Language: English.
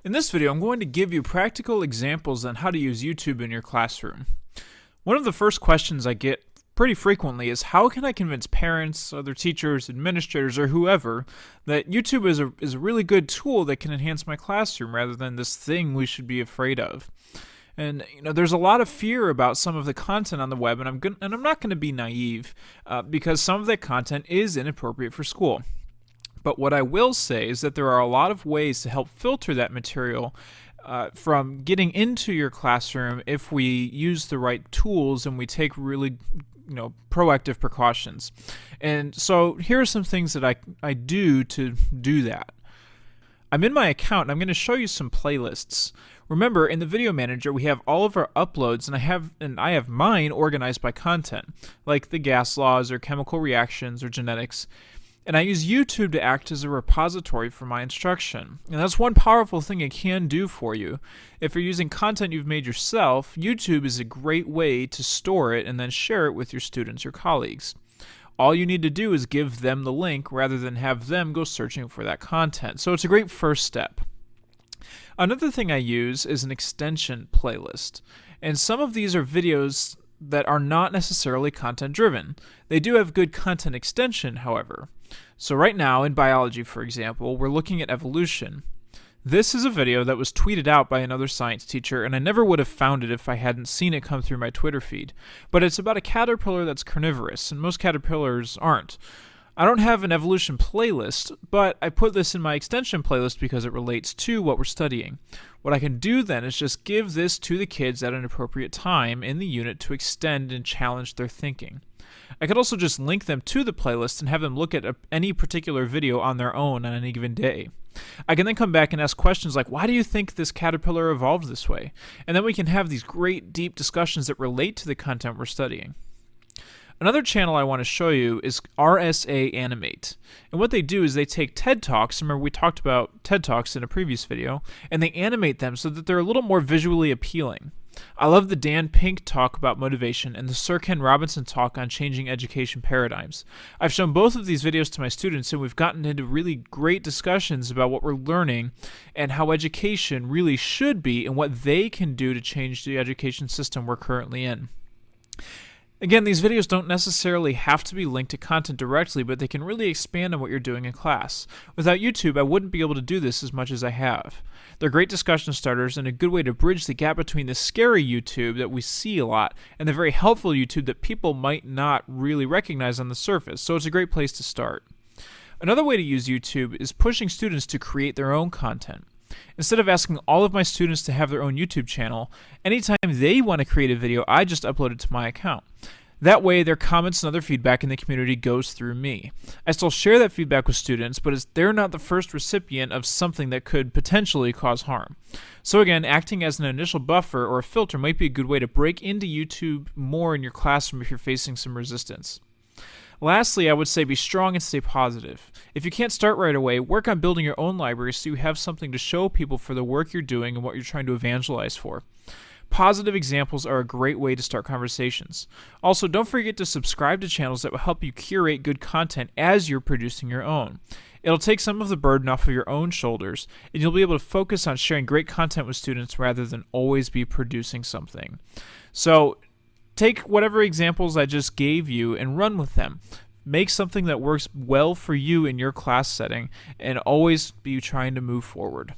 In this video, I'm going to give you practical examples on how to use YouTube in your classroom. One of the first questions I get pretty frequently is how can I convince parents, other teachers, administrators, or whoever that YouTube is a really good tool that can enhance my classroom rather than this thing we should be afraid of. And there's a lot of fear about some of the content on the web, and I'm not going to be naive because some of that content is inappropriate for school. But what I will say is that there are a lot of ways to help filter that material from getting into your classroom if we use the right tools and we take really proactive precautions. And so here are some things that I do to do that. I'm in my account and I'm going to show you some playlists. Remember, in the video manager we have all of our uploads, and I have mine organized by content, like the gas laws or chemical reactions or genetics. And I use YouTube to act as a repository for my instruction. And that's one powerful thing it can do for you. If you're using content you've made yourself, YouTube is a great way to store it and then share it with your students or colleagues. All you need to do is give them the link rather than have them go searching for that content. So it's a great first step. Another thing I use is an extension playlist. And some of these are videos that are not necessarily content driven. They do have good content extension, however. So right now in biology, for example, we're looking at evolution. This is a video that was tweeted out by another science teacher, and I never would have found it if I hadn't seen it come through my Twitter feed. But it's about a caterpillar that's carnivorous, and most caterpillars aren't. I don't have an evolution playlist, but I put this in my extension playlist because it relates to what we're studying. What I can do then is just give this to the kids at an appropriate time in the unit to extend and challenge their thinking. I could also just link them to the playlist and have them look at any particular video on their own on any given day. I can then come back and ask questions like, why do you think this caterpillar evolved this way? And then we can have these great deep discussions that relate to the content we're studying. Another channel I want to show you is RSA Animate. And what they do is they take TED Talks, remember we talked about TED Talks in a previous video, and they animate them so that they're a little more visually appealing. I love the Dan Pink talk about motivation and the Sir Ken Robinson talk on changing education paradigms. I've shown both of these videos to my students, and we've gotten into really great discussions about what we're learning and how education really should be and what they can do to change the education system we're currently in. Again, these videos don't necessarily have to be linked to content directly, but they can really expand on what you're doing in class. Without YouTube, I wouldn't be able to do this as much as I have. They're great discussion starters and a good way to bridge the gap between the scary YouTube that we see a lot and the very helpful YouTube that people might not really recognize on the surface, so it's a great place to start. Another way to use YouTube is pushing students to create their own content. Instead of asking all of my students to have their own YouTube channel, anytime they want to create a video, I just upload it to my account. That way, their comments and other feedback in the community goes through me. I still share that feedback with students, but they're not the first recipient of something that could potentially cause harm. So again, acting as an initial buffer or a filter might be a good way to break into YouTube more in your classroom if you're facing some resistance. Lastly, I would say be strong and stay positive. If you can't start right away, work on building your own library so you have something to show people for the work you're doing and what you're trying to evangelize for. Positive examples are a great way to start conversations. Also, don't forget to subscribe to channels that will help you curate good content as you're producing your own. It'll take some of the burden off of your own shoulders, and you'll be able to focus on sharing great content with students rather than always be producing something. So, take whatever examples I just gave you and run with them. Make something that works well for you in your class setting, and always be trying to move forward.